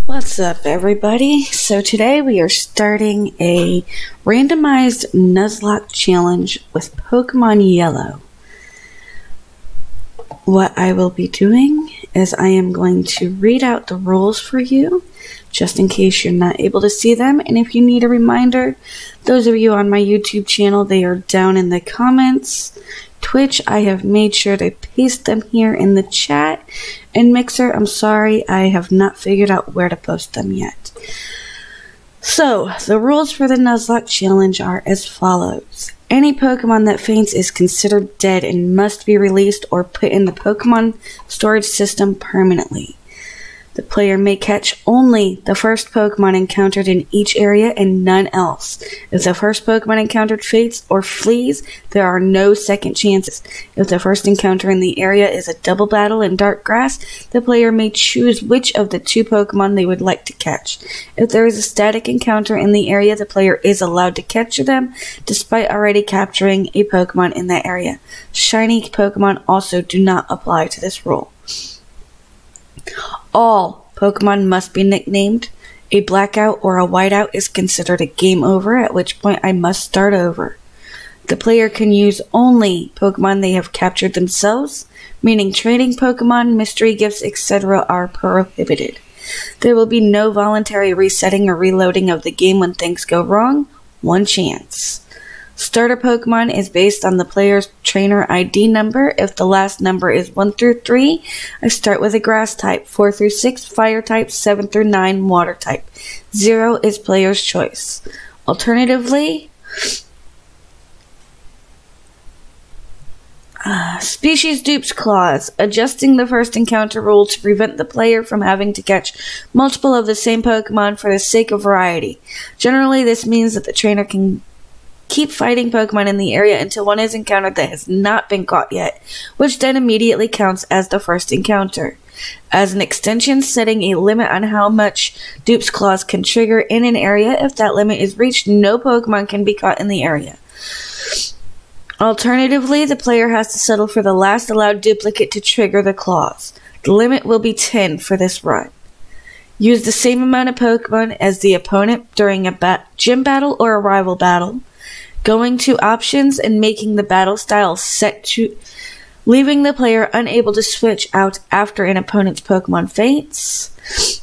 What's up, everybody? So today we are starting a randomized nuzlock challenge with Pokemon Yellow. What I will be doing is I am going to read out the rules for you, just in case you're not able to see them. And if you need a reminder, those of you on my YouTube channel, they are down in the comments. Twitch, I have made sure to paste them here in the chat. And Mixer, I'm sorry, I have not figured out where to post them yet. So, the rules for the Nuzlocke challenge are as follows. Any Pokemon that faints is considered dead and must be released or put in the Pokemon storage system permanently. The player may catch only the first Pokemon encountered in each area and none else. If the first Pokemon encountered faints or flees, there are no second chances. If the first encounter in the area is a double battle in dark grass, the player may choose which of the two Pokemon they would like to catch. If there is a static encounter in the area, the player is allowed to catch them, despite already capturing a Pokemon in that area. Shiny Pokemon also do not apply to this rule. All Pokemon must be nicknamed. A blackout or a whiteout is considered a game over, at which point I must start over. The player can use only Pokemon they have captured themselves, meaning trading Pokemon, mystery gifts, etc. are prohibited. There will be no voluntary resetting or reloading of the game when things go wrong. One chance. Starter Pokemon is based on the player's trainer ID number. If the last number is 1 through 3, I start with a grass type, 4 through 6, fire type, 7 through 9, water type. 0 is player's choice. Alternatively, Species Dupes Clause, adjusting the first encounter rule to prevent the player from having to catch multiple of the same Pokemon for the sake of variety. Generally, this means that the trainer can keep fighting Pokemon in the area until one is encountered that has not been caught yet, which then immediately counts as the first encounter. As an extension, setting a limit on how much Dupes Clause can trigger in an area. If that limit is reached, no Pokemon can be caught in the area. Alternatively, the player has to settle for the last allowed duplicate to trigger the clause. The limit will be 10 for this run. Use the same amount of Pokemon as the opponent during a gym battle or a rival battle. Going to options and making the battle style set to leaving the player unable to switch out after an opponent's Pokemon faints.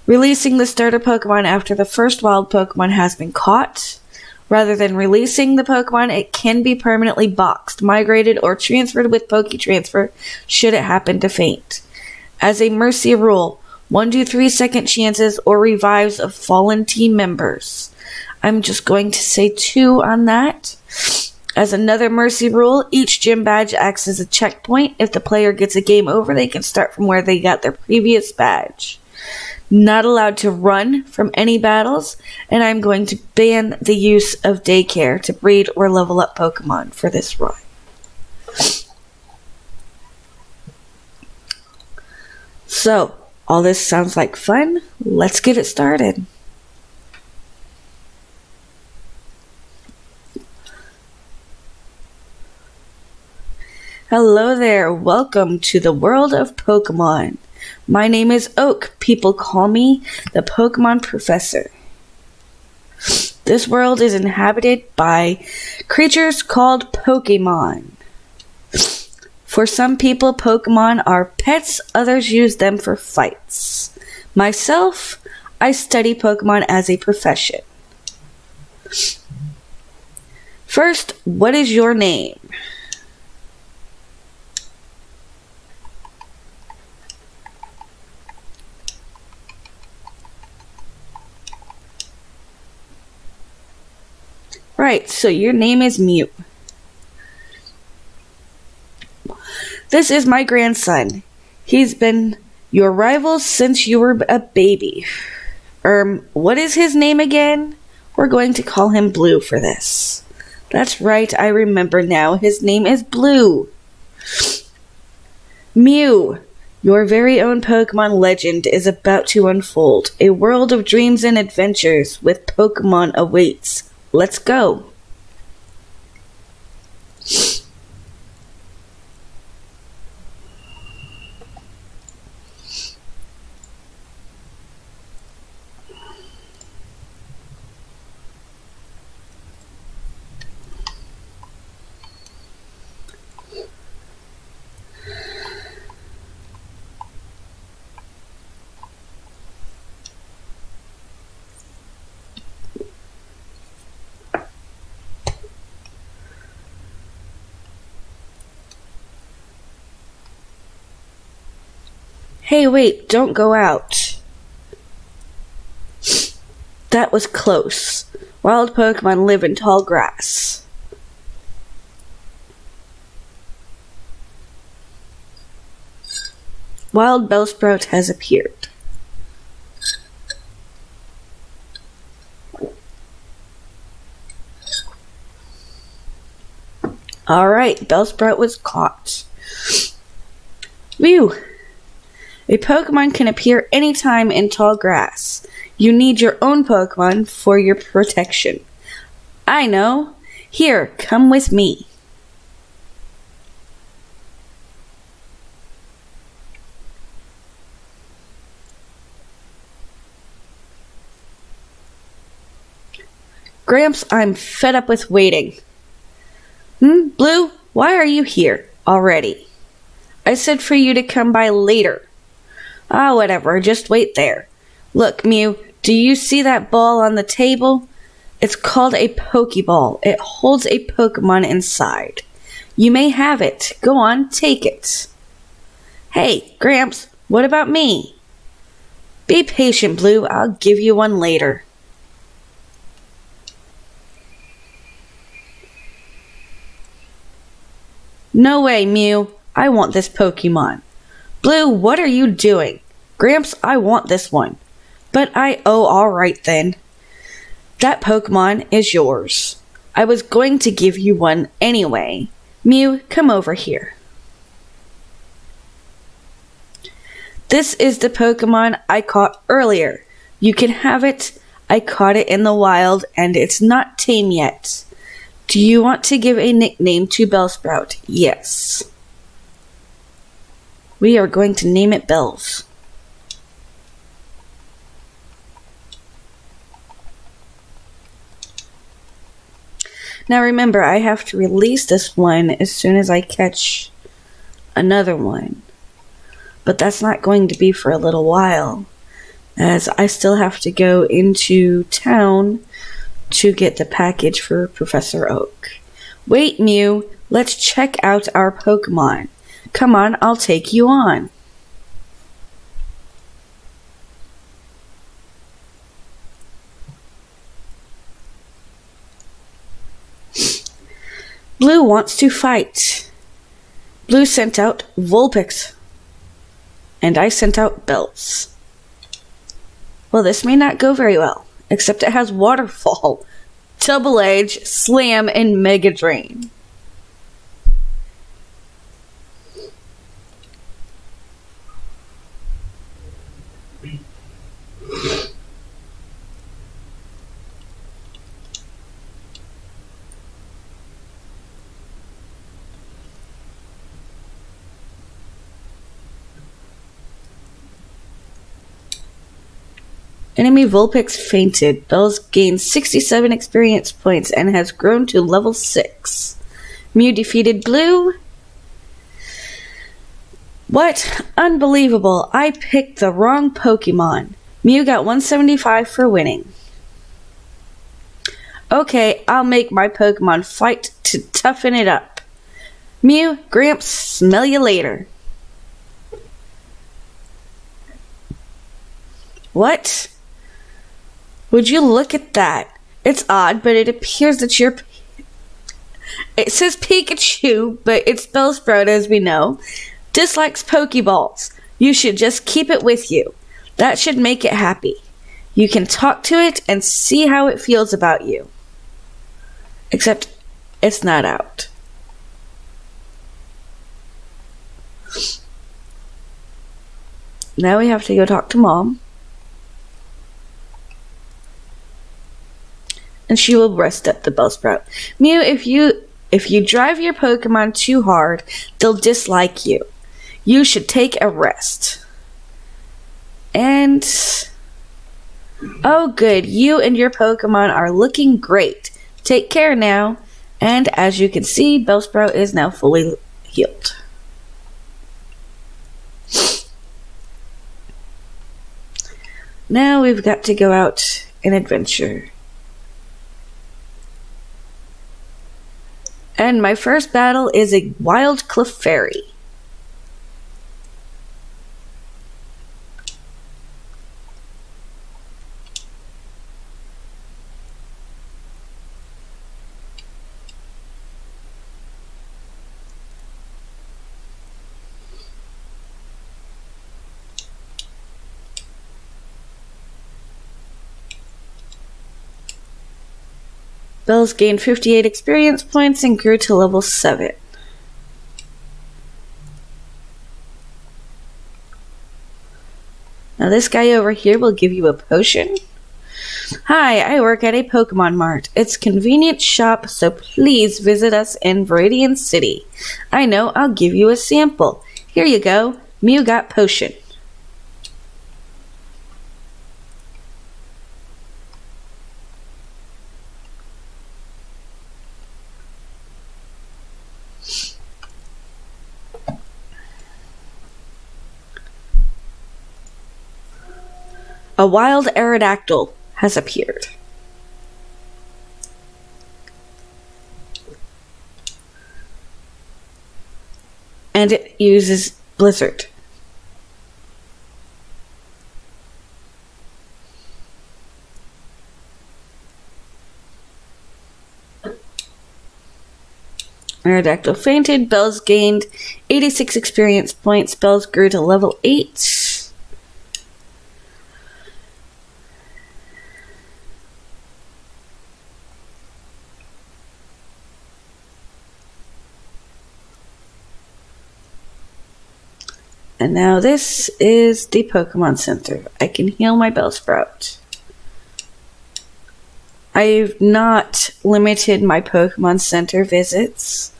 Releasing the starter Pokemon after the first wild Pokemon has been caught. Rather than releasing the Pokemon, it can be permanently boxed, migrated, or transferred with Poketransfer should it happen to faint. As a mercy rule, 1 to 3 second chances or revives of fallen team members. I'm just going to say 2 on that. As another mercy rule, each gym badge acts as a checkpoint. If the player gets a game over, they can start from where they got their previous badge. Not allowed to run from any battles, and I'm going to ban the use of daycare to breed or level up Pokemon for this run. So, all this sounds like fun. Let's get it started. Hello there, welcome to the world of Pokemon. My name is Oak. People call me the Pokemon Professor. This world is inhabited by creatures called Pokémon. For some people, Pokemon are pets, others use them for fights. Myself, I study Pokemon as a profession. First, what is your name? Right, so your name is Mew. This is my grandson. He's been your rival since you were a baby. What is his name again? We're going to call him Blue for this. That's right, I remember now. His name is Blue. Mew, your very own Pokemon legend is about to unfold. A world of dreams and adventures with Pokemon awaits. Let's go. Hey, wait, don't go out. That was close. Wild Pokemon live in tall grass. Wild Bellsprout has appeared. Alright, Bellsprout was caught. Whew! A Pokemon can appear anytime in tall grass. You need your own Pokemon for your protection. I know. Here, come with me. Gramps, I'm fed up with waiting. Blue, why are you here already? I said for you to come by later. Ah, whatever, just wait there. Look, Mew, do you see that ball on the table? It's called a Pokeball. It holds a Pokemon inside. You may have it. Go on, take it. Hey, Gramps, what about me? Be patient, Blue. I'll give you one later. No way, Mew. I want this Pokemon. Blue, what are you doing? Gramps, I want this one. But alright then. That Pokemon is yours. I was going to give you one anyway. Mew, come over here. This is the Pokemon I caught earlier. You can have it. I caught it in the wild and it's not tame yet. Do you want to give a nickname to Bellsprout? Yes. We are going to name it Bells. Now remember, I have to release this one as soon as I catch another one. But that's not going to be for a little while, as I still have to go into town to get the package for Professor Oak. Wait, Mew, let's check out our Pokemon. Come on, I'll take you on. Blue wants to fight. Blue sent out Vulpix. And I sent out Bells. Well, this may not go very well. Except it has Waterfall, Double Edge, Slam, and Mega Drain. Enemy Vulpix fainted. Bells gained 67 experience points and has grown to level 6. Mew defeated Blue. What? Unbelievable. I picked the wrong Pokemon. Mew got 175 for winning. Okay, I'll make my Pokemon fight to toughen it up. Mew, Gramps, smell you later. What? Would you look at that? It's odd, but it appears that you're... It says Pikachu, but it's Bellsprout, as we know. Dislikes Pokeballs. You should just keep it with you. That should make it happy. You can talk to it and see how it feels about you. Except, it's not out. Now we have to go talk to Mom. And she will rest up the Bellsprout. Mew, if you drive your Pokemon too hard, they'll dislike you. You should take a rest. And... oh good, you and your Pokemon are looking great. Take care now. And as you can see, Bellsprout is now fully healed. Now we've got to go out and adventure. And my first battle is a wild Clefairy. Bells gained 58 experience points and grew to level 7. Now this guy over here will give you a potion. Hi, I work at a Pokemon Mart. It's a convenient shop, so please visit us in Viridian City. I know, I'll give you a sample. Here you go. Mew got potion. A wild Aerodactyl has appeared. And it uses Blizzard. Aerodactyl fainted. Bells gained 86 experience points. Bells grew to level 8. And now this is the Pokemon Center. I can heal my Bellsprout. I've not limited my Pokemon Center visits.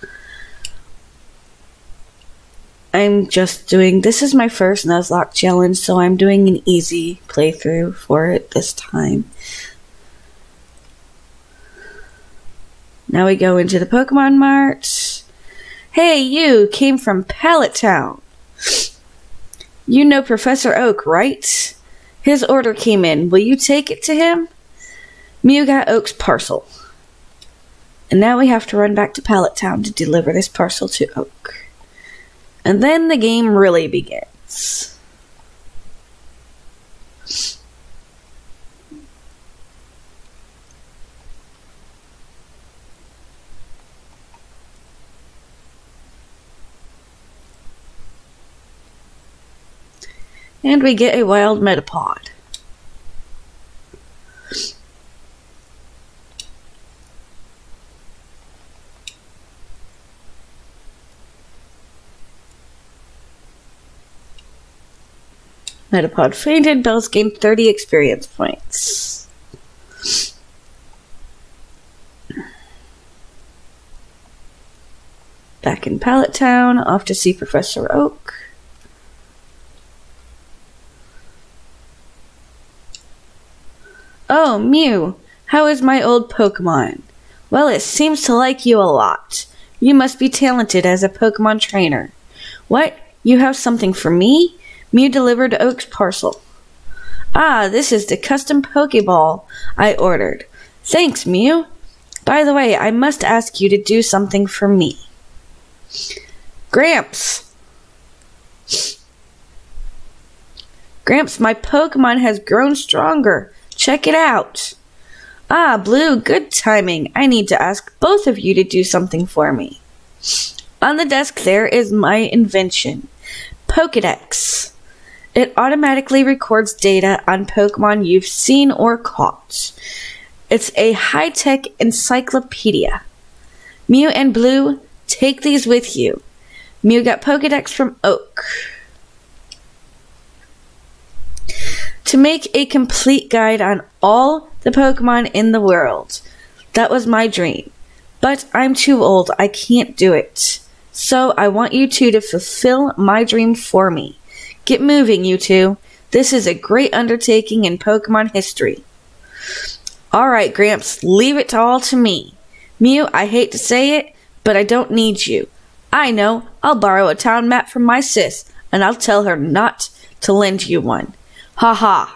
I'm just doing, this is my first Nuzlock challenge, so I'm doing an easy playthrough for it this time. Now we go into the Pokemon Mart. Hey, you came from Pallet Town. You know Professor Oak, right? His order came in. Will you take it to him? Mew got Oak's parcel. And now we have to run back to Pallet Town to deliver this parcel to Oak. And then the game really begins. And we get a wild Metapod. Metapod fainted. Bells gained 30 experience points. Back in Pallet Town, off to see Professor Oak. Oh, Mew, how is my old Pokemon? Well, it seems to like you a lot. You must be talented as a Pokemon trainer. What? You have something for me? Mew delivered Oak's parcel. Ah, this is the custom Pokeball I ordered. Thanks, Mew. By the way, I must ask you to do something for me. Gramps! Gramps, my Pokemon has grown stronger. Check it out. Ah, Blue, good timing. I need to ask both of you to do something for me. On the desk there is my invention, Pokédex. It automatically records data on Pokemon you've seen or caught. It's a high-tech encyclopedia. Mew and Blue, take these with you. Mew got Pokédex from Oak. To make a complete guide on all the Pokemon in the world. That was my dream. But I'm too old. I can't do it. So I want you two to fulfill my dream for me. Get moving, you two. This is a great undertaking in Pokemon history. Alright, Gramps. Leave it all to me. Mew, I hate to say it, but I don't need you. I know. I'll borrow a town map from my sis, and I'll tell her not to lend you one. Ha ha.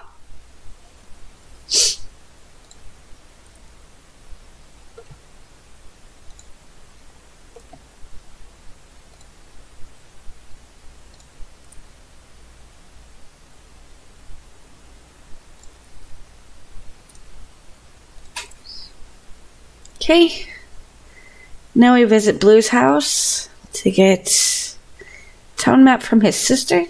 Okay. Now we visit Blue's house to get town map from his sister.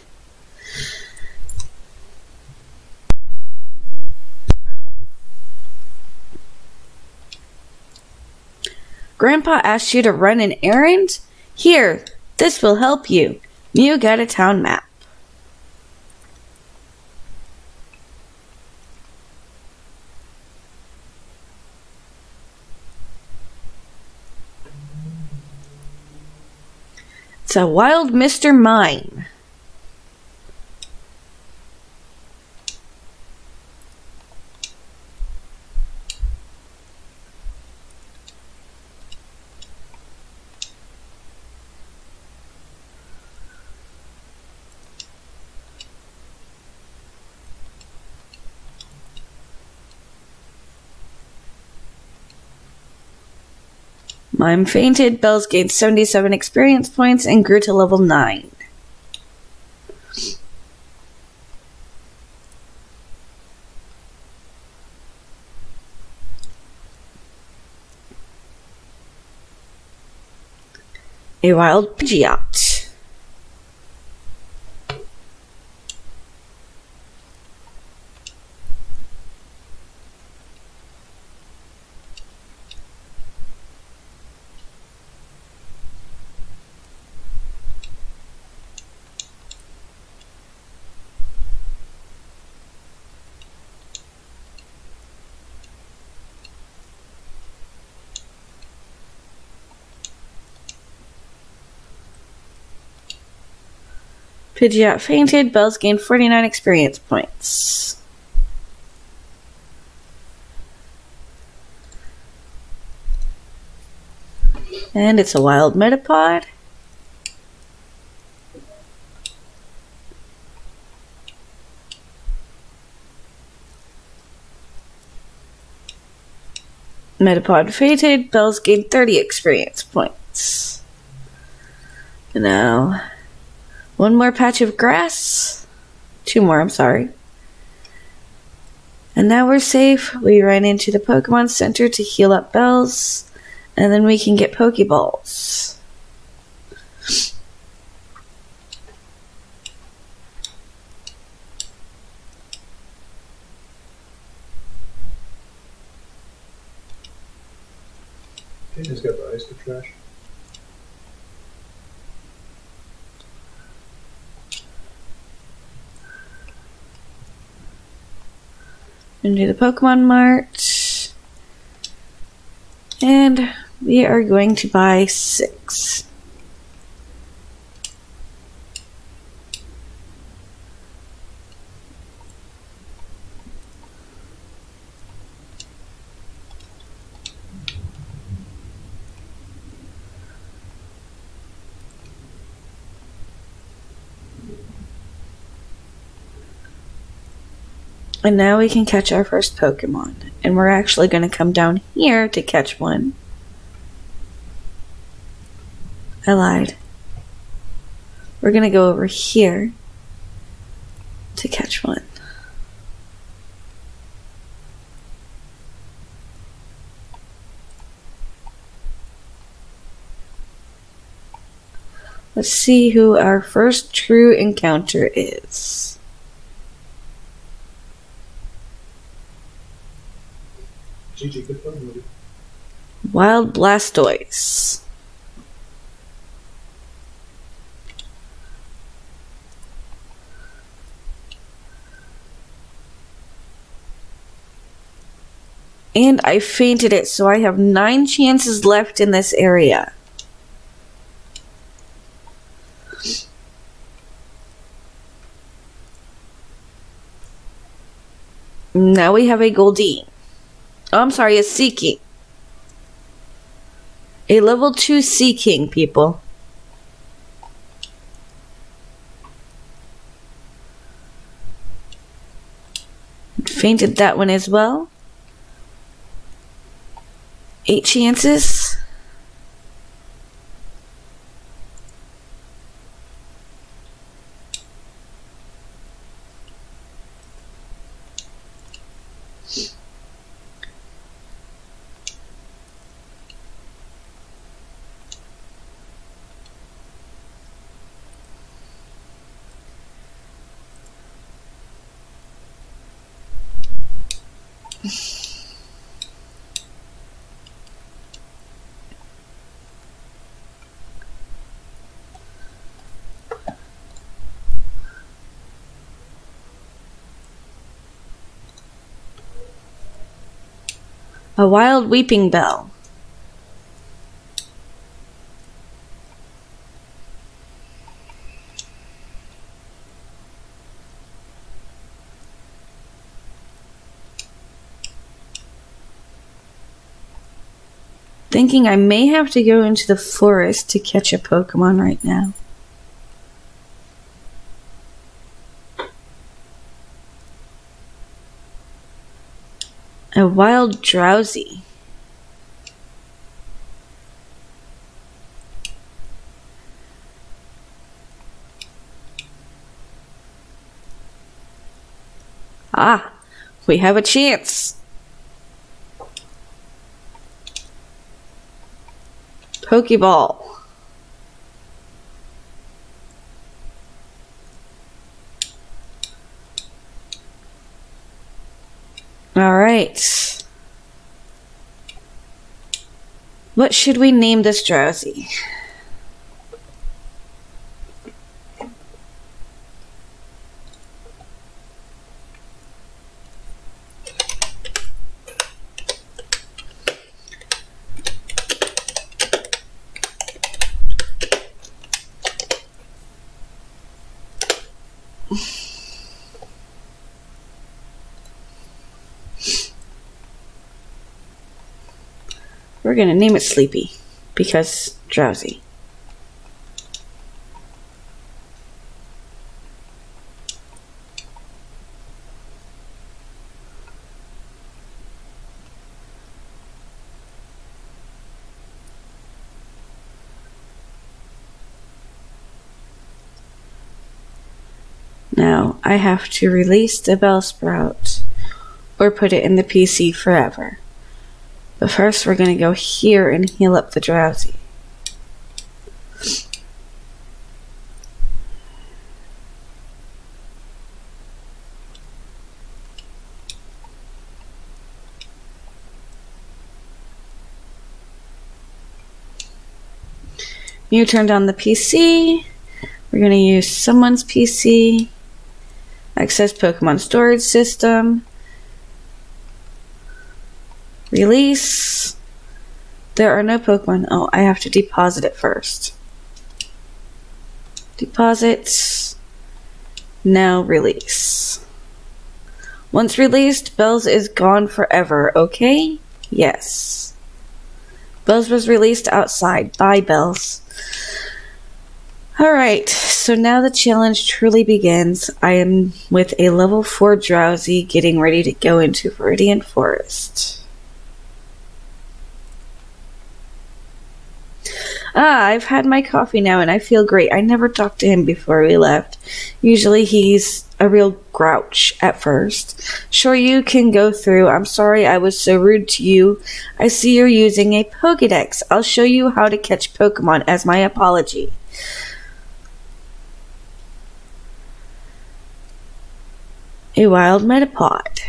Grandpa asked you to run an errand? Here, this will help you. You got a town map. It's a wild Mr. Mime. Mime fainted, Bells gained 77 experience points, and grew to level 9. A wild Pidgeot. Pidgeot fainted, Bells gained 49 experience points. And it's a wild Metapod. Metapod fainted, Bells gained 30 experience points. Now, one more patch of grass. 2 more, I'm sorry. And now we're safe. We ran into the Pokemon Center to heal up Bells. And then we can get Pokeballs. He just got the ice to trash. Into the Pokemon Mart. And we are going to buy 6. And now we can catch our first Pokemon. And we're actually going to come down here to catch one. I lied. We're going to go over here to catch one. Let's see who our first true encounter is. GG, good fun, buddy. Wild Blastoise. And I fainted it, so I have 9 chances left in this area. Now we have a Goldeen. Oh, I'm sorry, a Seaking. A level 2 Seaking, people. Fainted that one as well. 8 chances. A wild weeping bell. Thinking I may have to go into the forest to catch a Pokemon right now. A wild drowsy. Ah, we have a chance. Pokeball. All right. What should we name this drowsy? We're going to name it Sleepy because drowsy. Now I have to release the Bellsprout or put it in the PC forever. But first we're going to go here and heal up the drowsy. You turned on the PC. We're going to use someone's PC. Access Pokemon storage system. Release. There are no Pokemon. Oh, I have to deposit it first. Deposit. Now release. Once released, Bells is gone forever, okay? Yes. Bells was released outside. Bye, Bells. Alright, so now the challenge truly begins. I am with a level 4 drowsy getting ready to go into Viridian Forest. I've had my coffee now and I feel great. I never talked to him before we left. Usually he's a real grouch at first. Sure, you can go through. I'm sorry I was so rude to you. I see you're using a Pokédex. I'll show you how to catch Pokemon as my apology. A wild Metapod.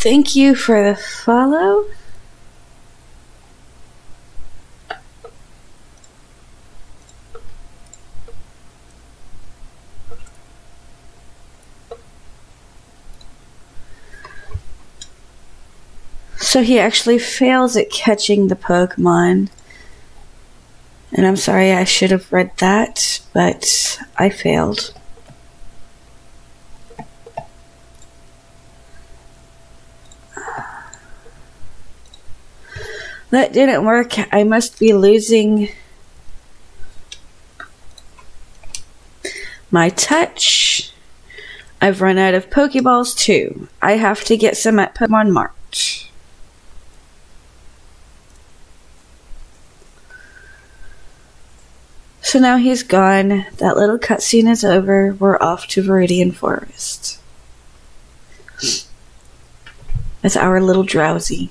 Thank you for the follow. So he actually fails at catching the Pokemon. And I'm sorry, I should have read that, but I failed. That didn't work. I must be losing my touch. I've run out of Pokeballs too. I have to get some at Pokemon Mart. So now he's gone. That little cutscene is over. We're off to Viridian Forest. That's our little Drowsy.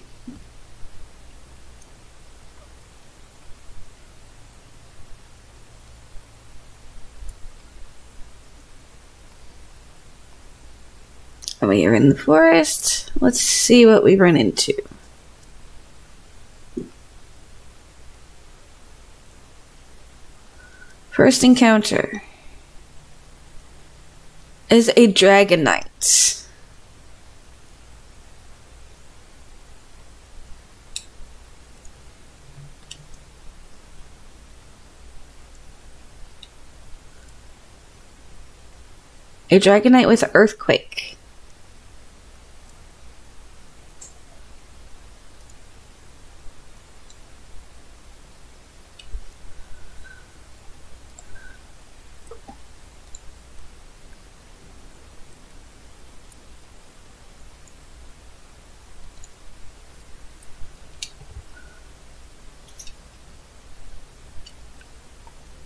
We are in the forest. Let's see what we run into. First encounter is a Dragonite. A Dragonite with Earthquake.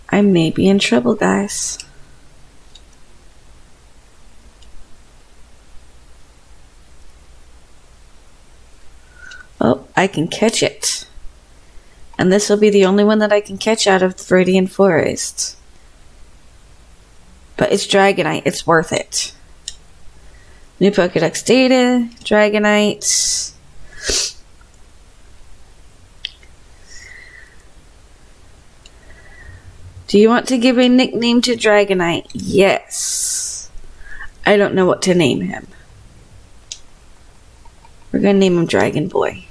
I may be in trouble, guys. Oh, I can catch it. And this will be the only one that I can catch out of the Viridian Forest. But it's Dragonite. It's worth it. New Pokédex data. Dragonite. Do you want to give a nickname to Dragonite? Yes. I don't know what to name him. We're going to name him Dragon Boy.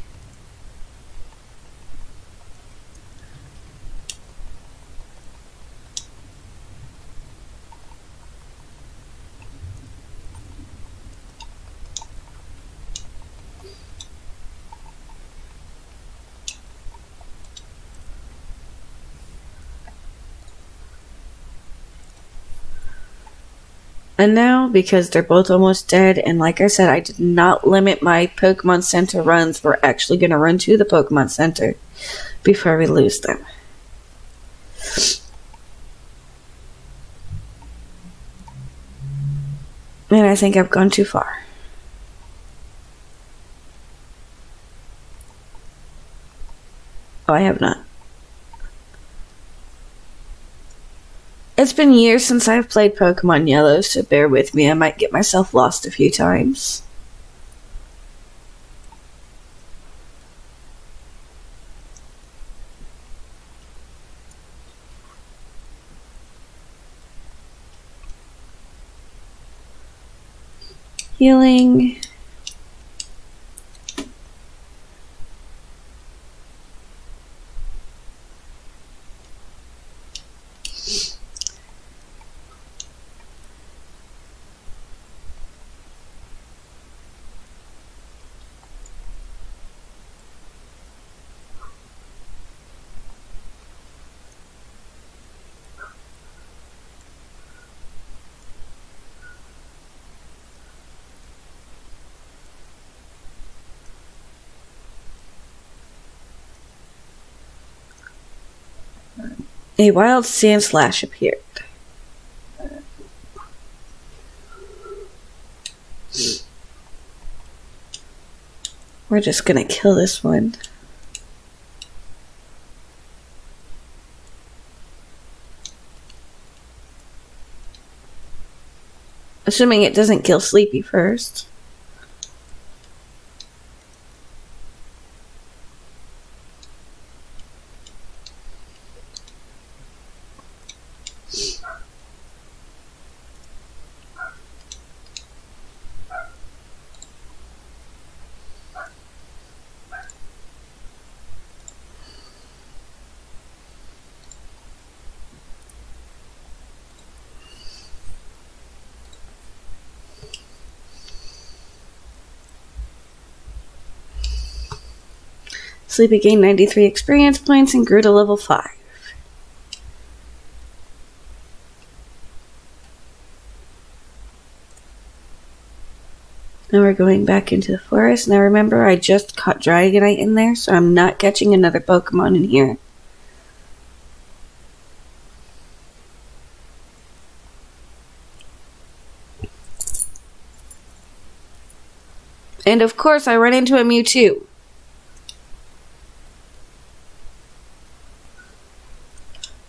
And now, because they're both almost dead, and like I said, I did not limit my Pokemon Center runs, we're actually going to run to the Pokemon Center before we lose them. And I think I've gone too far. Oh, I have not. It's been years since I've played Pokemon Yellow, so bear with me. I might get myself lost a few times. Healing. A wild Sandslash appeared. We're just gonna kill this one. Assuming it doesn't kill Sleepy first. Sleepy gained 93 experience points and grew to level 5. Now we're going back into the forest. Now remember, I just caught Dragonite in there, so I'm not catching another Pokemon in here. And of course, I run into a Mewtwo.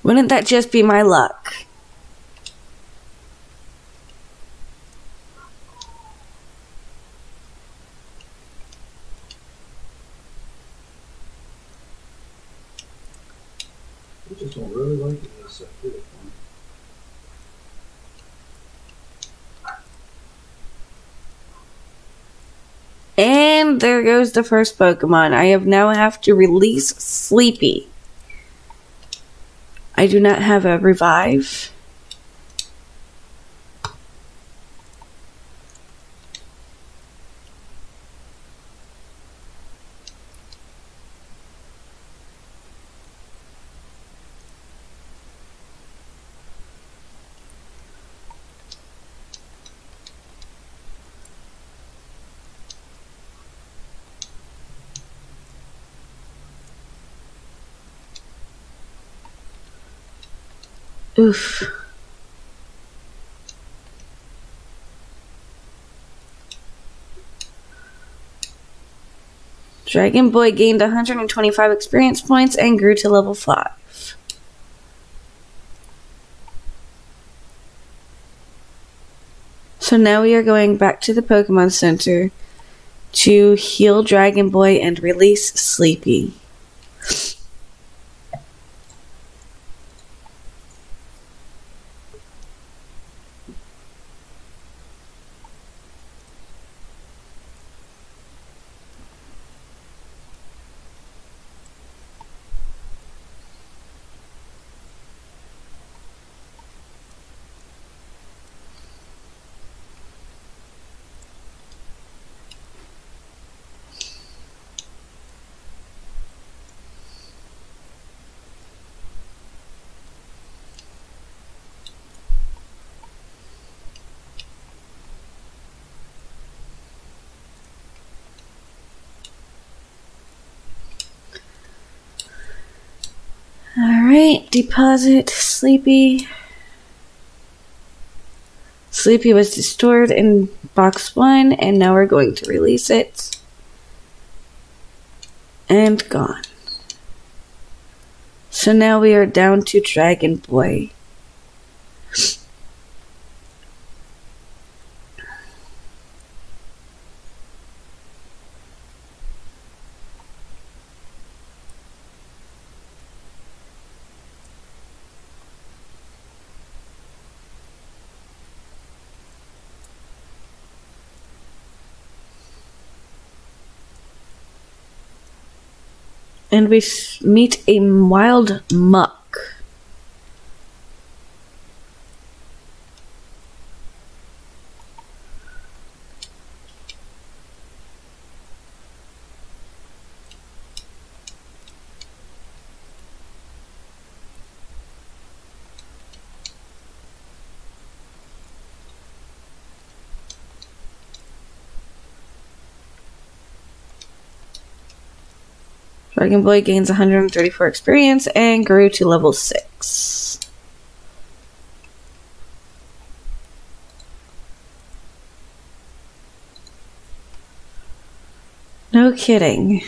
Wouldn't that just be my luck? I just don't really like it as a beautiful. And there goes the first Pokemon. I now have to release Sleepy. I do not have a revive. Oof. Dragon Boy gained 125 experience points and grew to level 5. So now we are going back to the Pokemon Center to heal Dragon Boy and release Sleepy. Alright, deposit Sleepy. Sleepy was stored in box 1, and now we're going to release it. And gone. So now we are down to Dragon Boy. And we meet a wild muck. Dragon Boy gains 134 experience and grew to level 6. No kidding.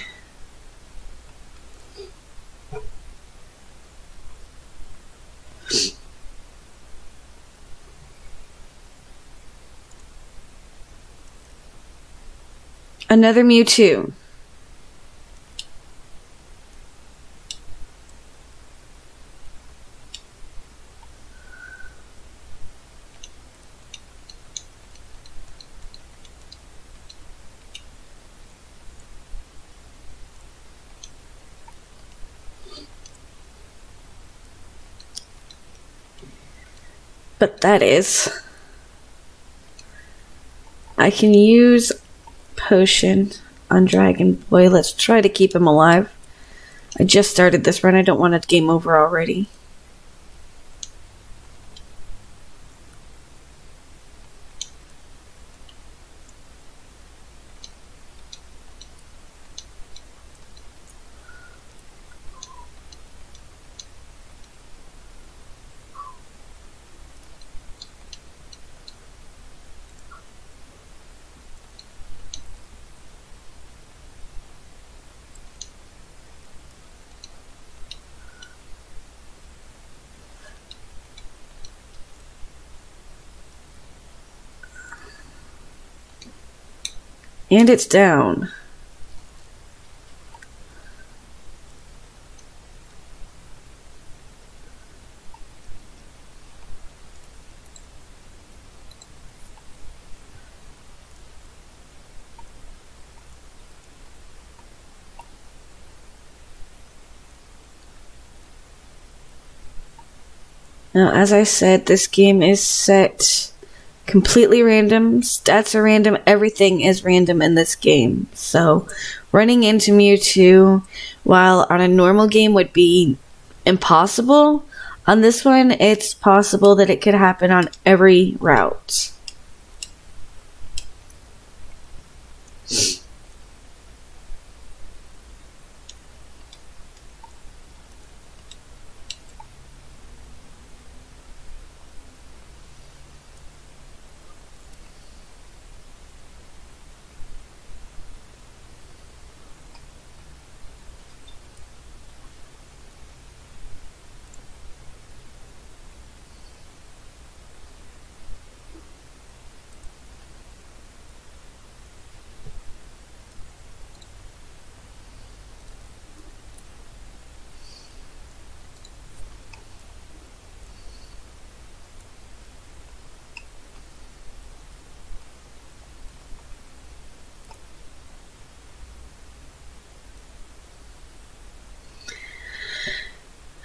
Another Mewtwo. But that is. I can use Potion on Dragon Boy. Let's try to keep him alive. I just started this run. I don't want it game over already. And it's down. Now, as I said, this game is set completely random. Stats are random. Everything is random in this game. So, running into Mewtwo, while on a normal game would be impossible, on this one, it's possible that it could happen on every route.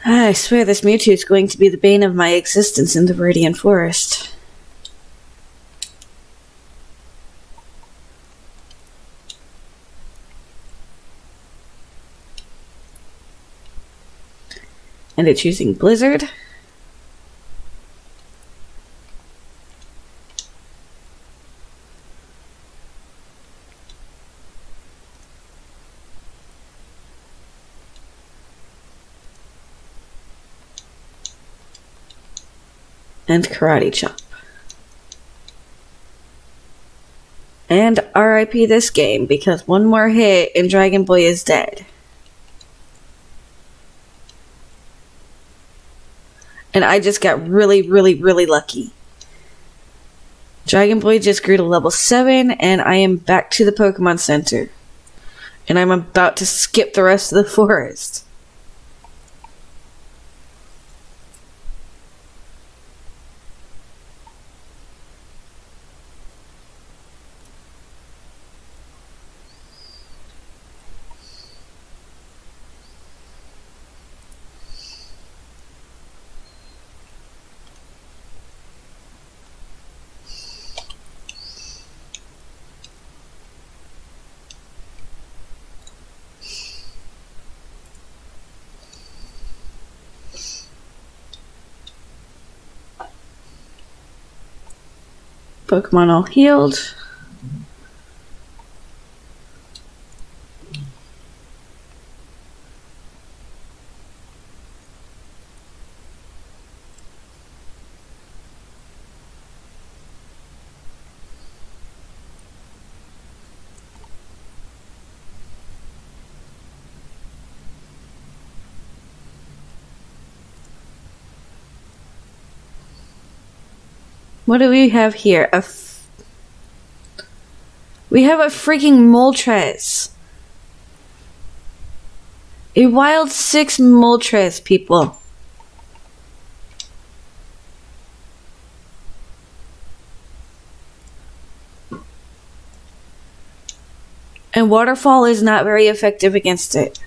I swear this Mewtwo is going to be the bane of my existence in the Viridian Forest. And it's using Blizzard. And Karate Chop. And RIP this game, because one more hit and Dragon Boy is dead. And I just got really lucky. Dragon Boy just grew to level 7, and I am back to the Pokemon Center. And I'm about to skip the rest of the forest. Pokemon all healed. What do we have here? We have a freaking Moltres. A wild 6 Moltres, people. And Waterfall is not very effective against it.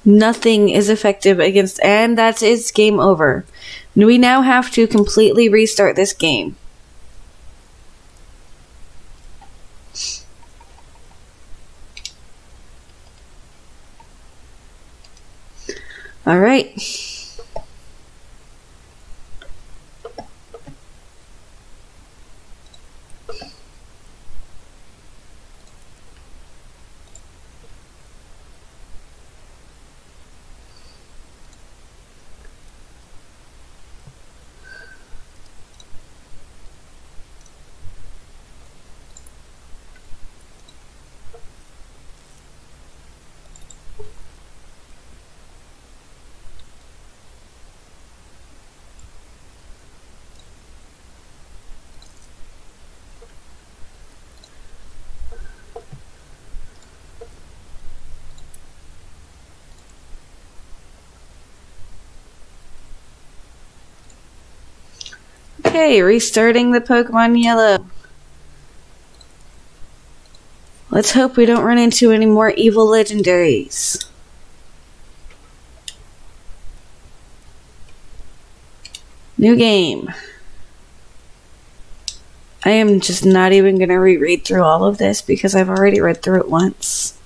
Nothing is effective against, and that's it's game over. We now have to completely restart this game. All right. Okay, restarting the Pokemon Yellow. Let's hope we don't run into any more evil legendaries. New game. I am just not even going to reread through all of this because I've already read through it once.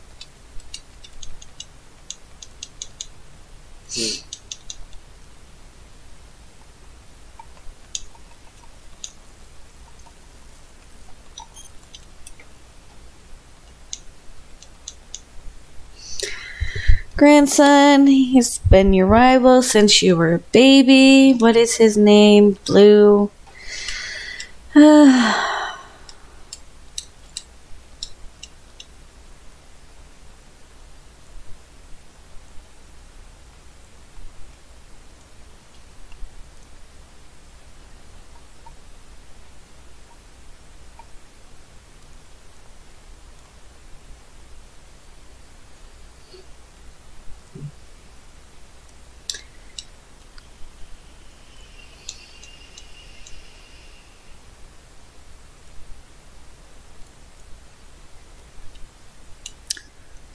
Grandson, he's been your rival since you were a baby. What is his name? Blue.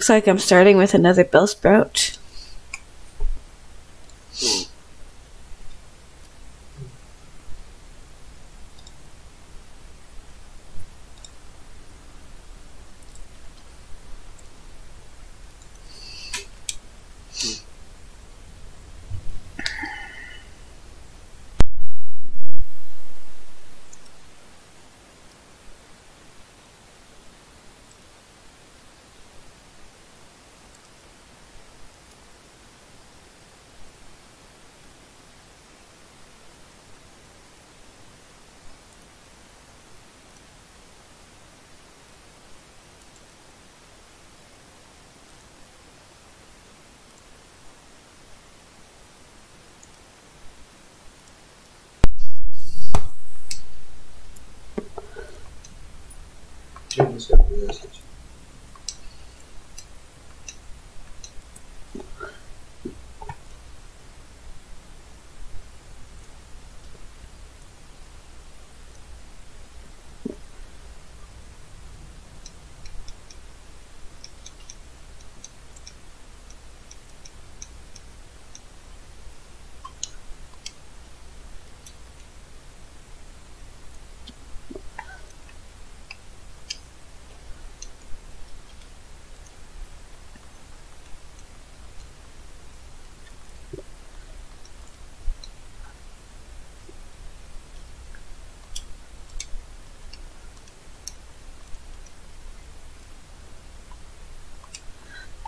Looks like I'm starting with another Bellsprout.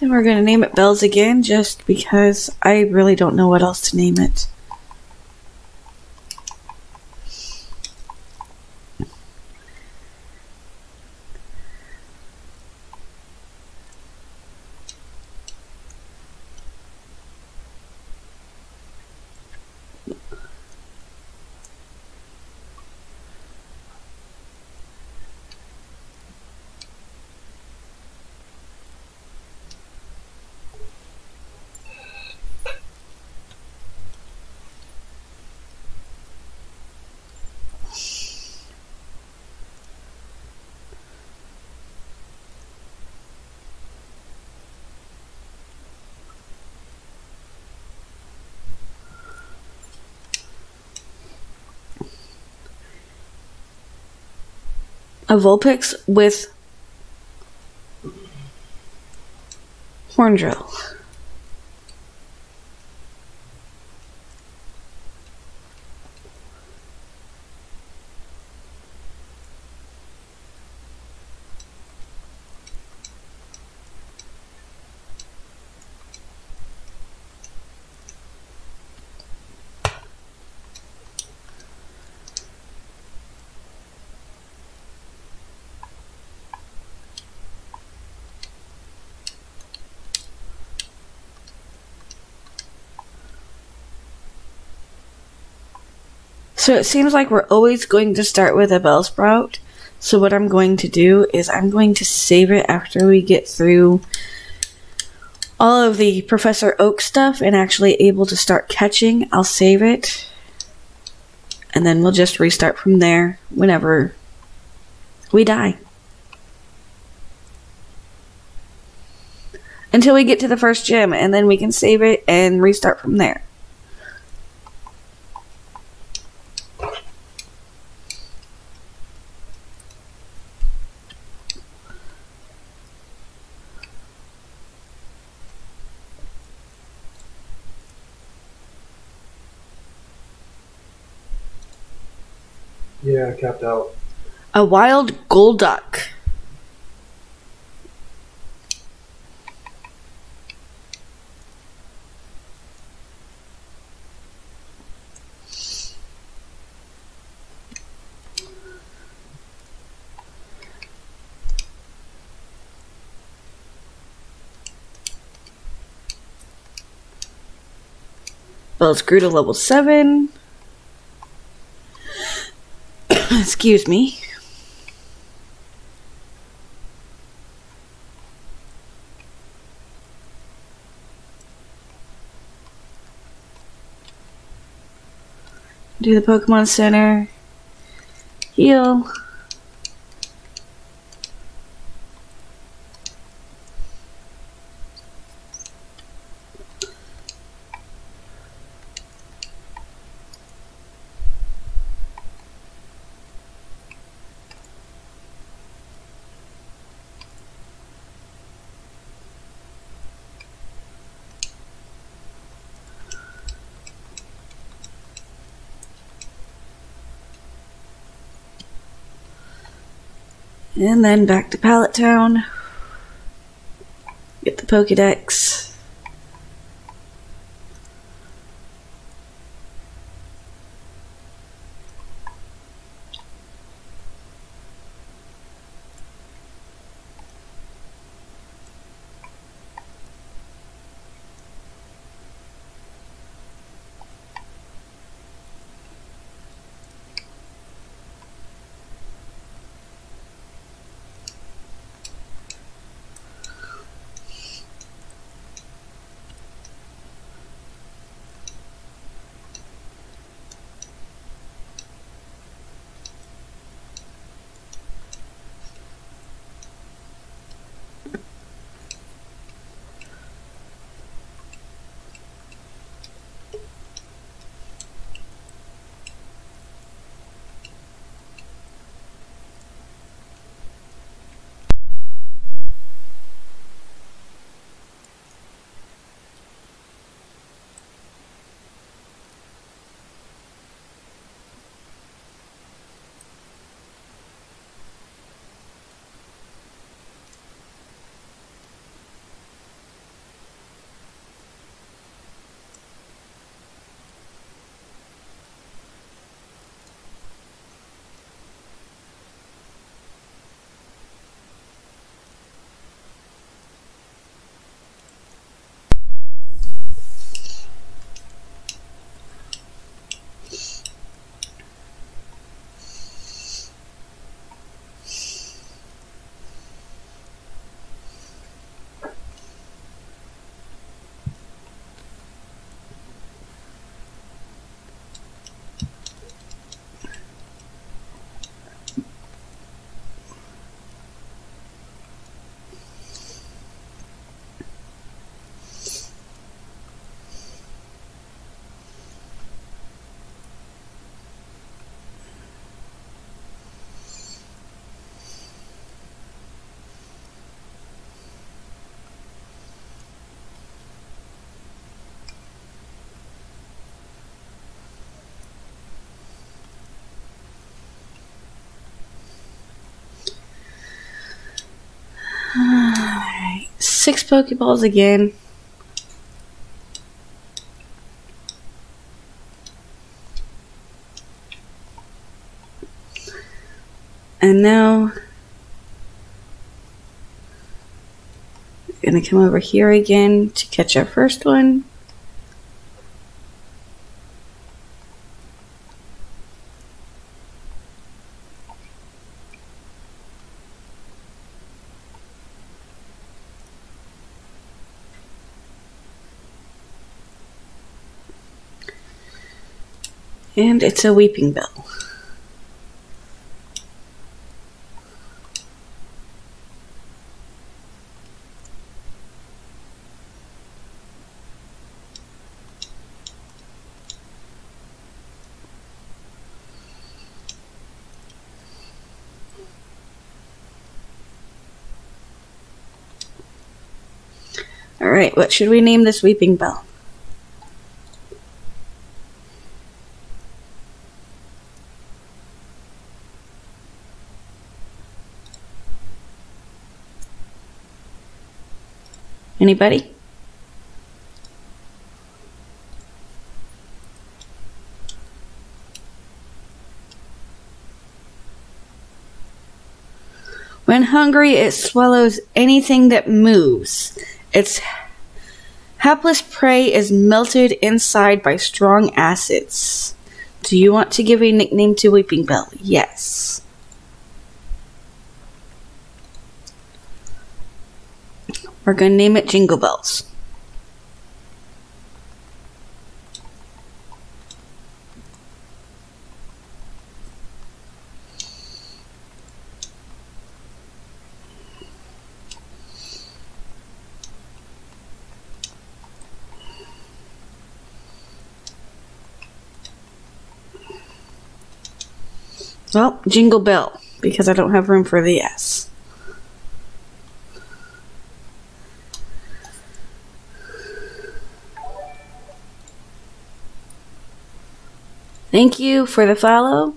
And we're going to name it Bells again just because I really don't know what else to name it. a Vulpix with horn drill. So it seems like we're always going to start with a Bellsprout. So what I'm going to do is I'm going to save it after we get through all of the Professor Oak stuff and actually able to start catching. I'll save it. And then we'll just restart from there whenever we die. Until we get to the first gym, and then we can save it and restart from there. Yeah, capped out. A wild Golduck. Bell's grew to level 7. Excuse me. Do the Pokemon Center. Heal. And then back to Pallet Town. Get the Pokédex. 6 Pokeballs again. And now we're going to come over here again to catch our first one. And it's a weeping bell. Alright, what should we name this weeping bell? Anybody? When hungry, it swallows anything that moves. Its hapless prey is melted inside by strong acids. Do you want to give a nickname to Weeping Bell? Yes. We're going to name it Jingle Bells. Well, Jingle Bell, because I don't have room for the S. Thank you for the follow.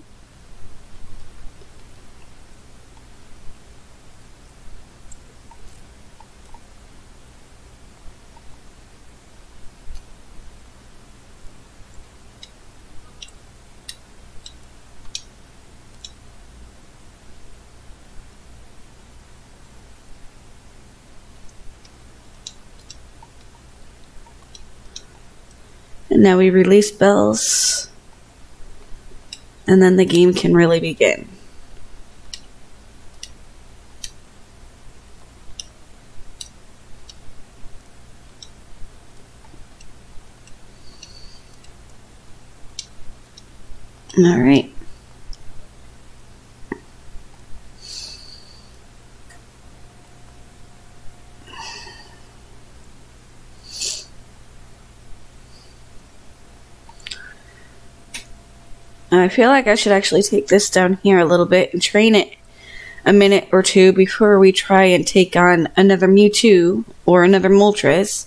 And now we release bells. And then the game can really begin. All right. I feel like I should actually take this down here a little bit and train it a minute or two before we try and take on another Mewtwo or another Moltres.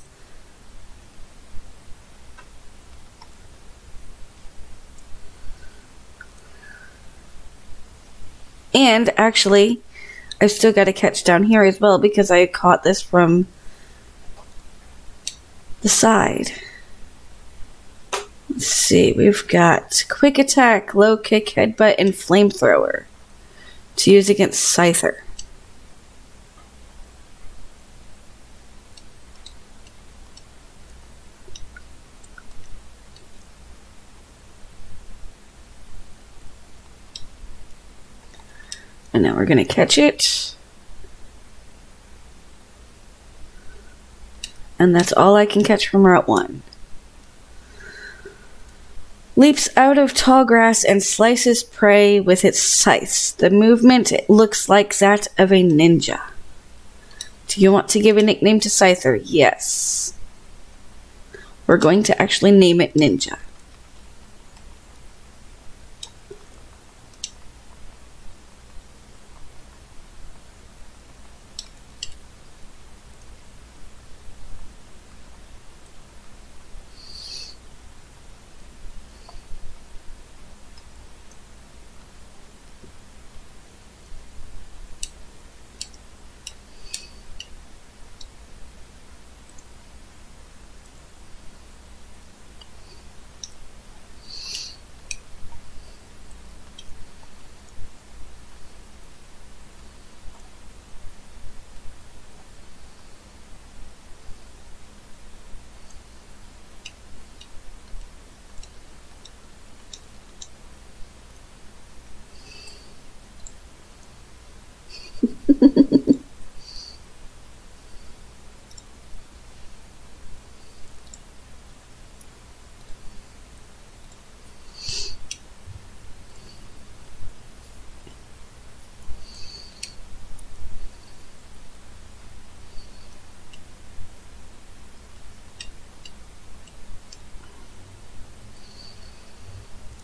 And actually, I've still got to catch down here as well because I caught this from the side. Let's see, we've got Quick Attack, Low Kick, Headbutt, and Flamethrower to use against Scyther. And now we're going to catch it. And that's all I can catch from Route 1. Leaps out of tall grass and slices prey with its scythes. The movement looks like that of a ninja. Do you want to give a nickname to Scyther? Yes. We're going to actually name it Ninja.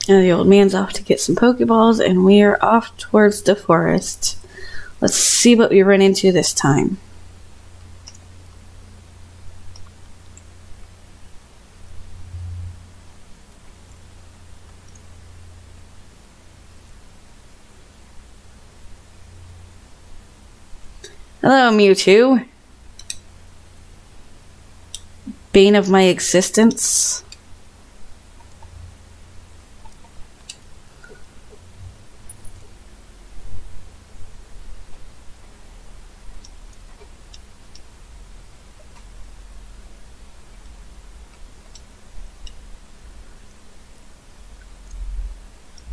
And the old man's off to get some Pokeballs, and we are off towards the forest. Let's see what we run into this time. Hello, Mewtwo. Bane of my existence.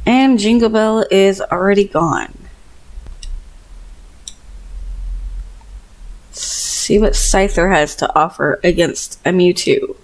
And Jingle Bell is already gone. Let's see what Scyther has to offer against a Mewtwo.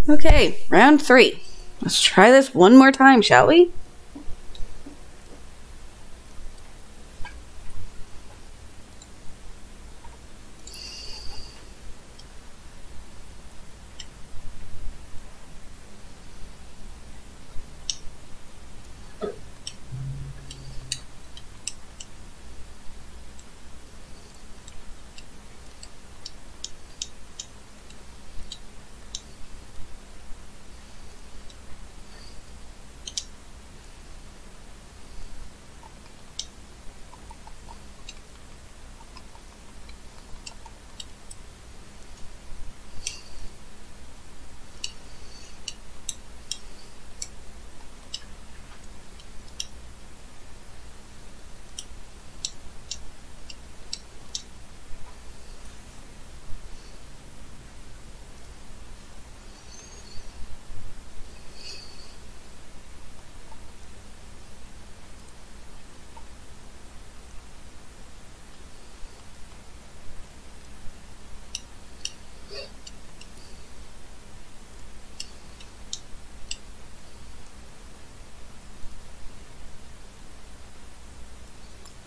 Okay, round 3. Let's try this one more time, shall we?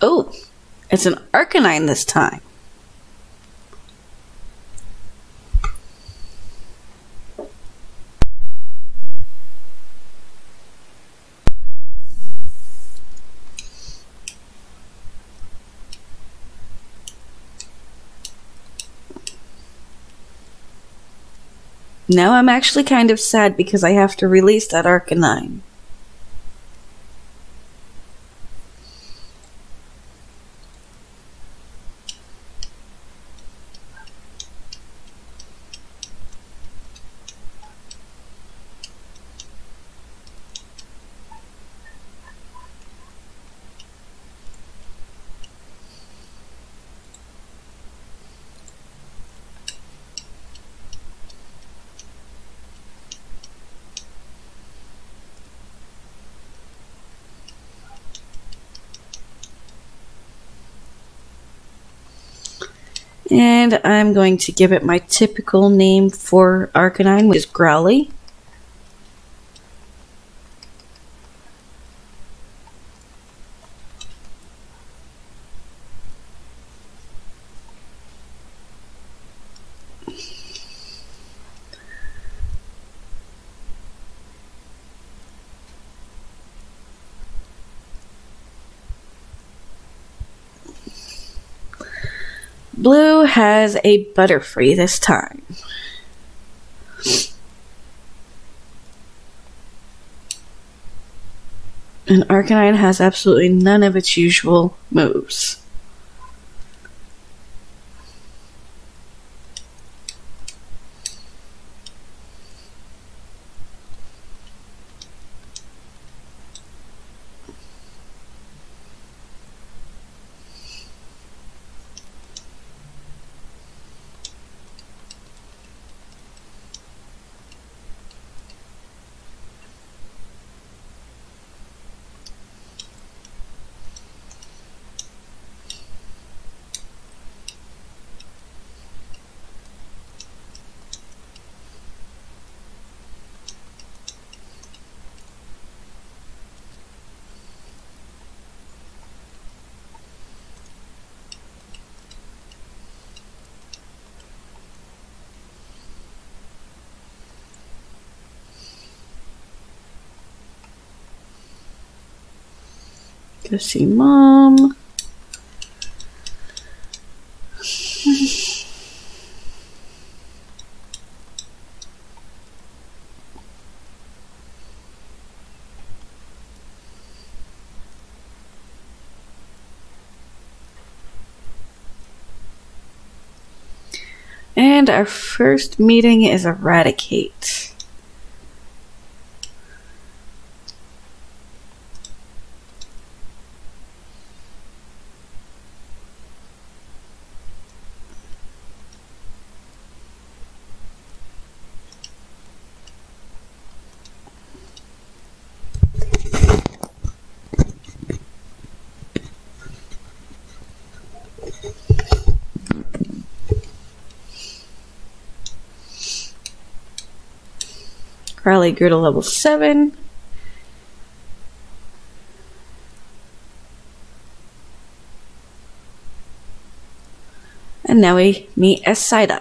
Oh, it's an Arcanine this time. Now I'm actually kind of sad because I have to release that Arcanine. And I'm going to give it my typical name for Arcanine, which is Growly. Blue has a Butterfree this time. And Arcanine has absolutely none of its usual moves. Go see Mom. And our first meeting is Eradicate. Crowley grew to level 7. And now we meet a Psyduck.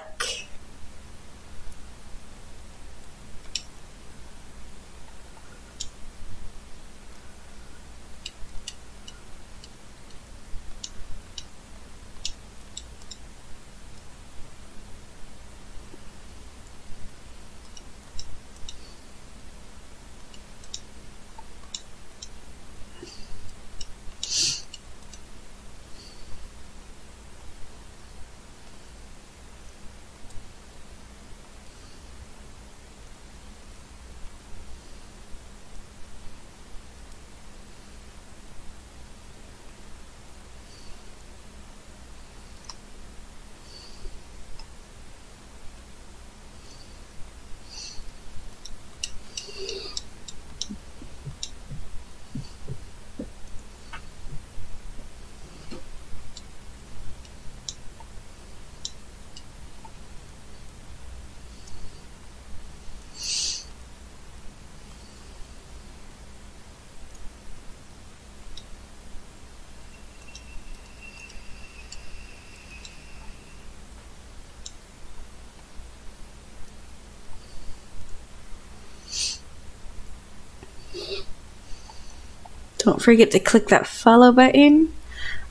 Don't forget to click that follow button.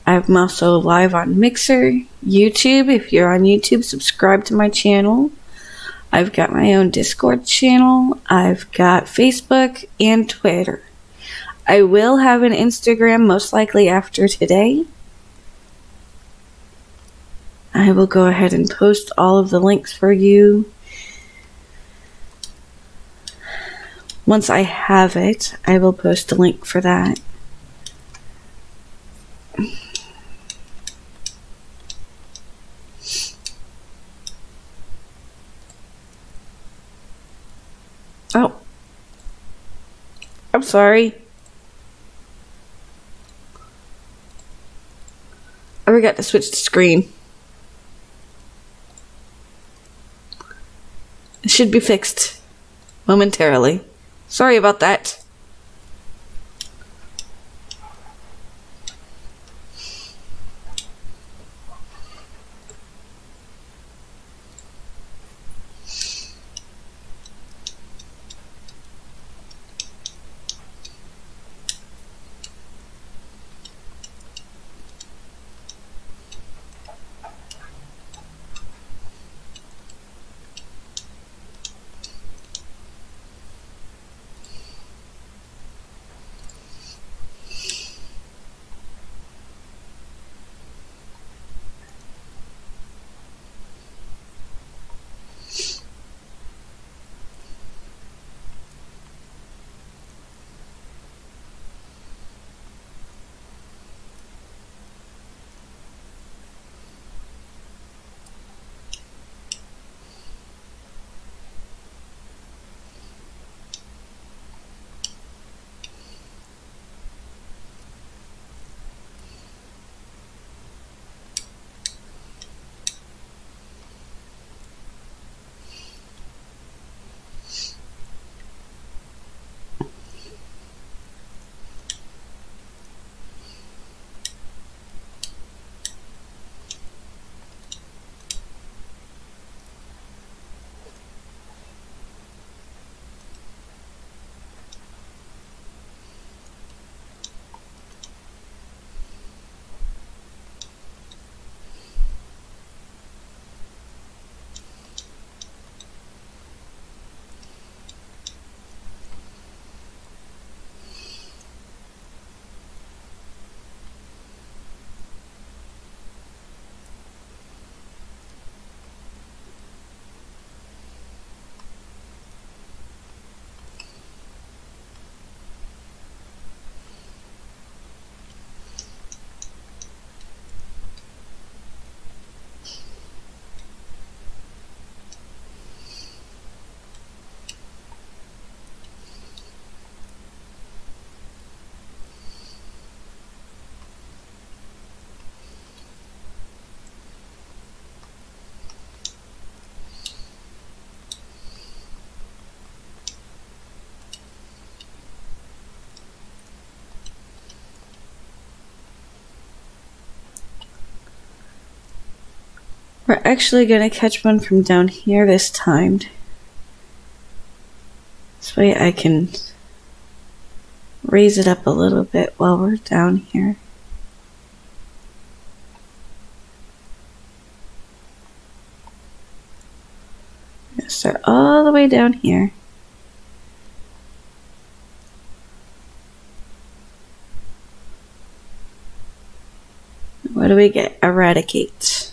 I'm also live on Mixer, YouTube. If you're on YouTube, subscribe to my channel. I've got my own Discord channel. I've got Facebook and Twitter. I will have an Instagram most likely after today. I will go ahead and post all of the links for you. Once I have it, I will post a link for that. Oh. I'm sorry. I forgot to switch the screen. It should be fixed momentarily. Sorry about that. We're actually going to catch one from down here this time. This way I can raise it up a little bit while we're down here. I'm going to start all the way down here. What do we get? Eradicate.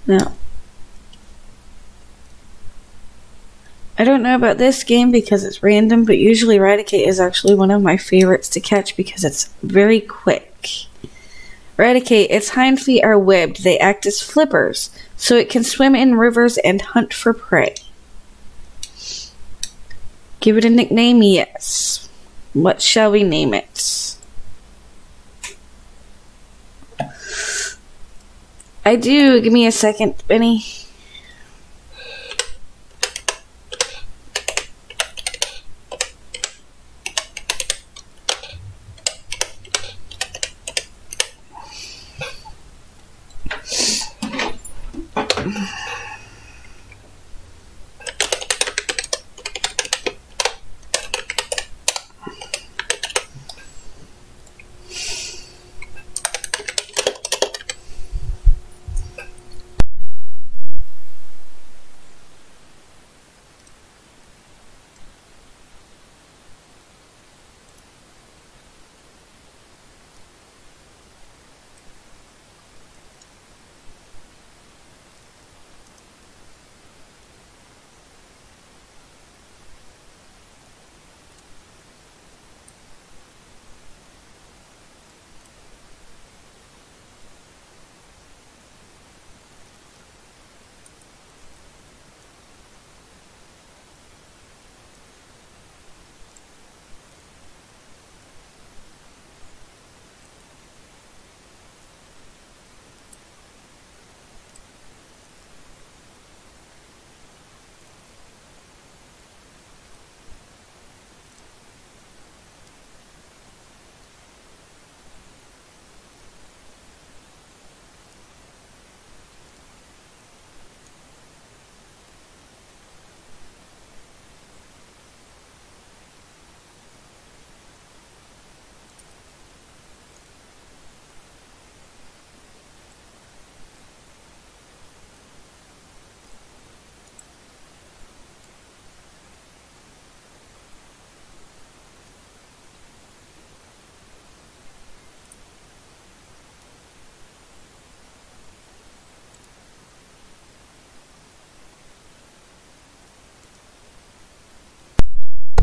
Now, I don't know about this game because it's random, but usually Eradicate is actually one of my favorites to catch because it's very quick. Eradicate, its hind feet are webbed. They act as flippers, so it can swim in rivers and hunt for prey. Give it a nickname? Yes. What shall we name it? I do. Give me a second, Benny.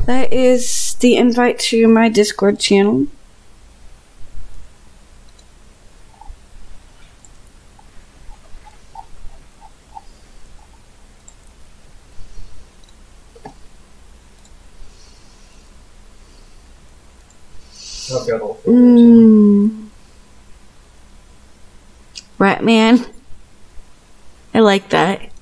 That is the invite to my Discord channel. I've got all four. Rat man. I like that.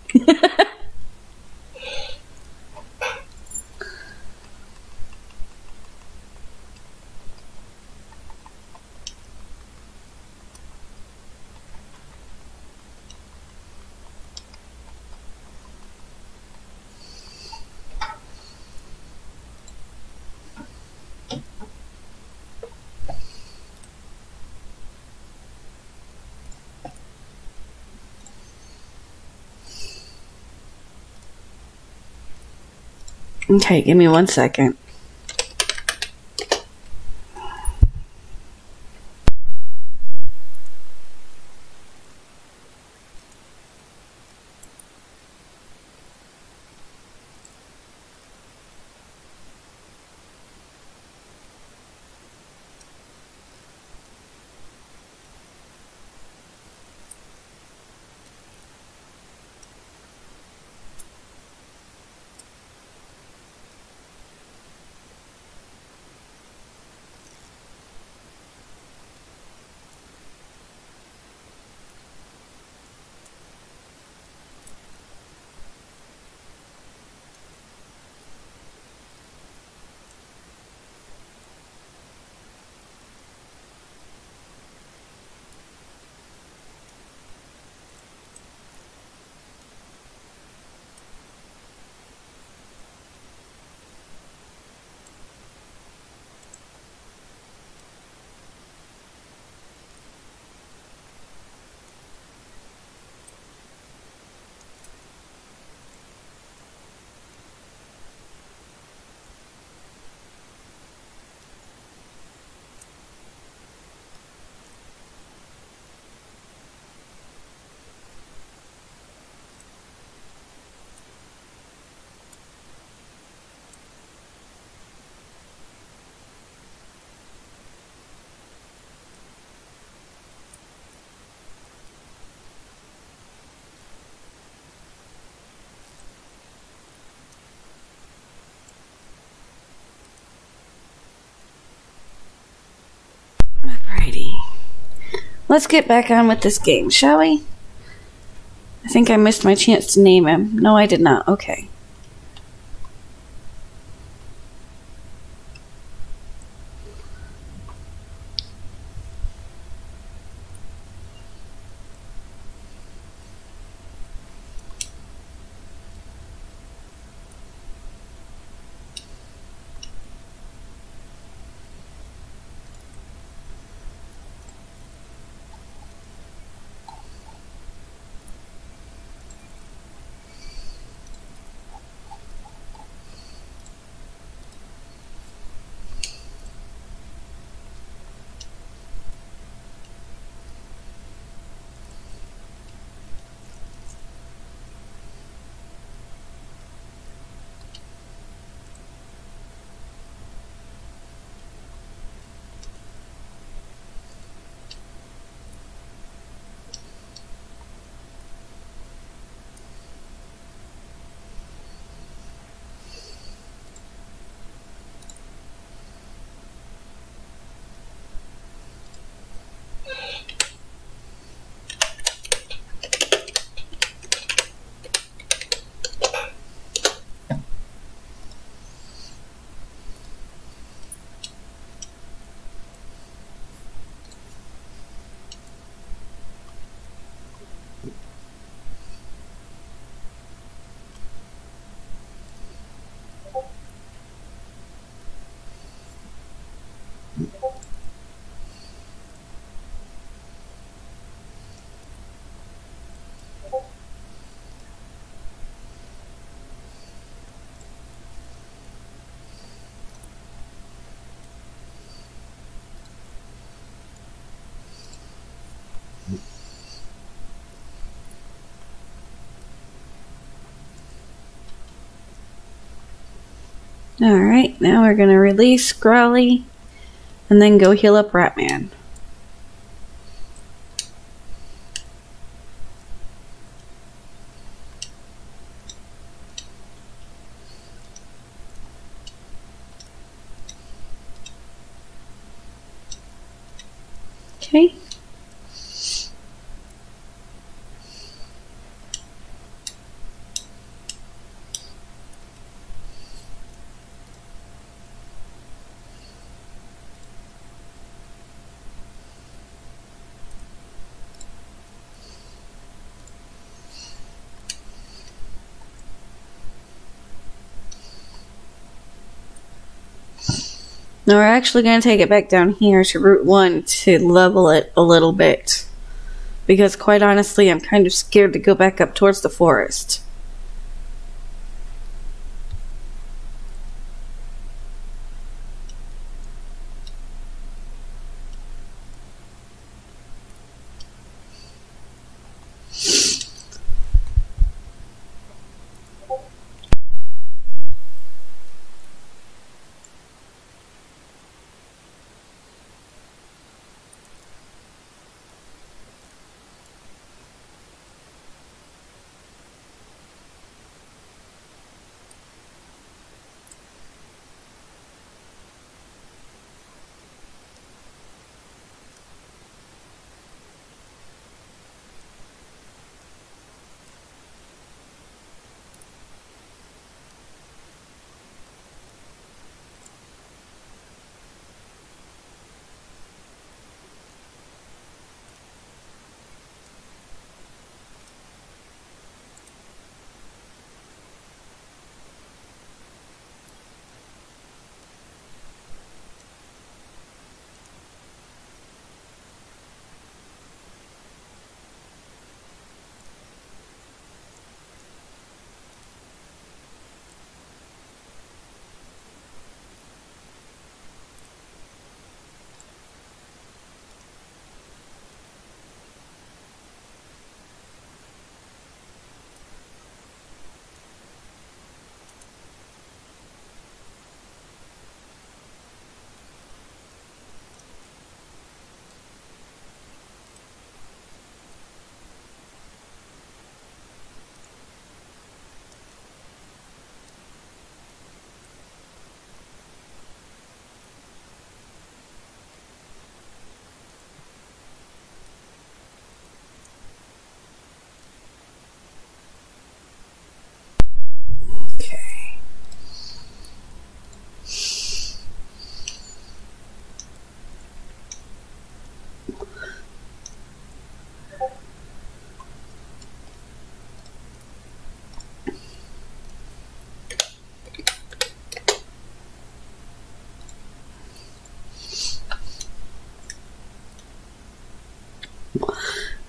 Okay, give me 1 second. Alrighty. Let's get back on with this game, shall we? I think I missed my chance to name him. No, I did not. Okay. Alright, now we're going to release Growly and then go heal up Ratman. Okay. Now we're actually going to take it back down here to Route 1 to level it a little bit. Because quite honestly, I'm kind of scared to go back up towards the forest.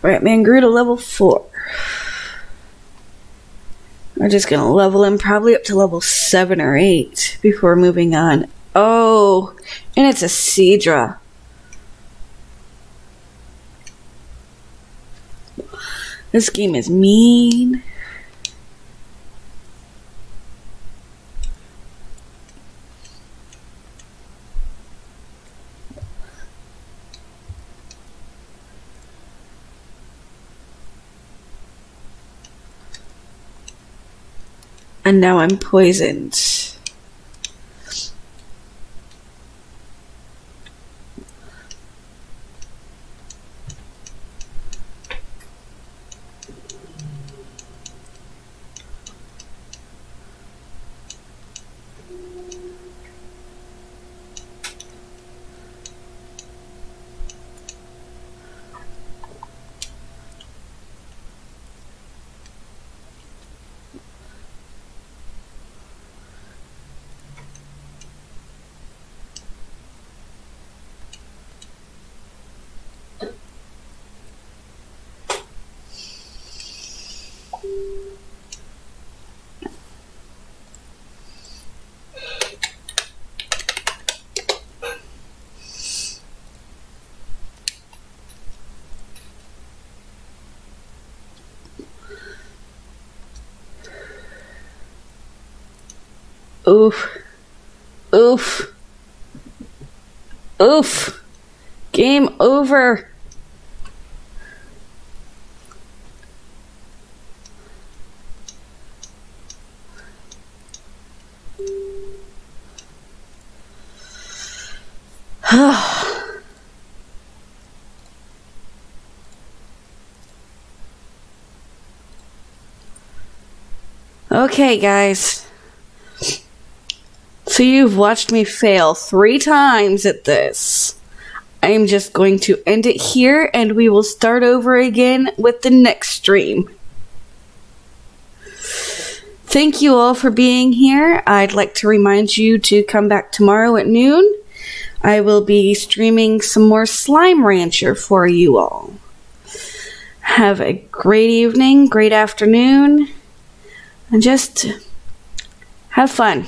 Ratman grew to level 4. We're just going to level him probably up to level 7 or 8 before moving on. Oh, and it's a Seadra. This game is mean. And now I'm poisoned. Oof. Oof. Oof. Game over. Okay, guys. So you've watched me fail 3 times at this. I'm just going to end it here, and we will start over again with the next stream. Thank you all for being here. I'd like to remind you to come back tomorrow at noon. I will be streaming some more Slime Rancher for you all. Have a great evening, great afternoon, and just have fun.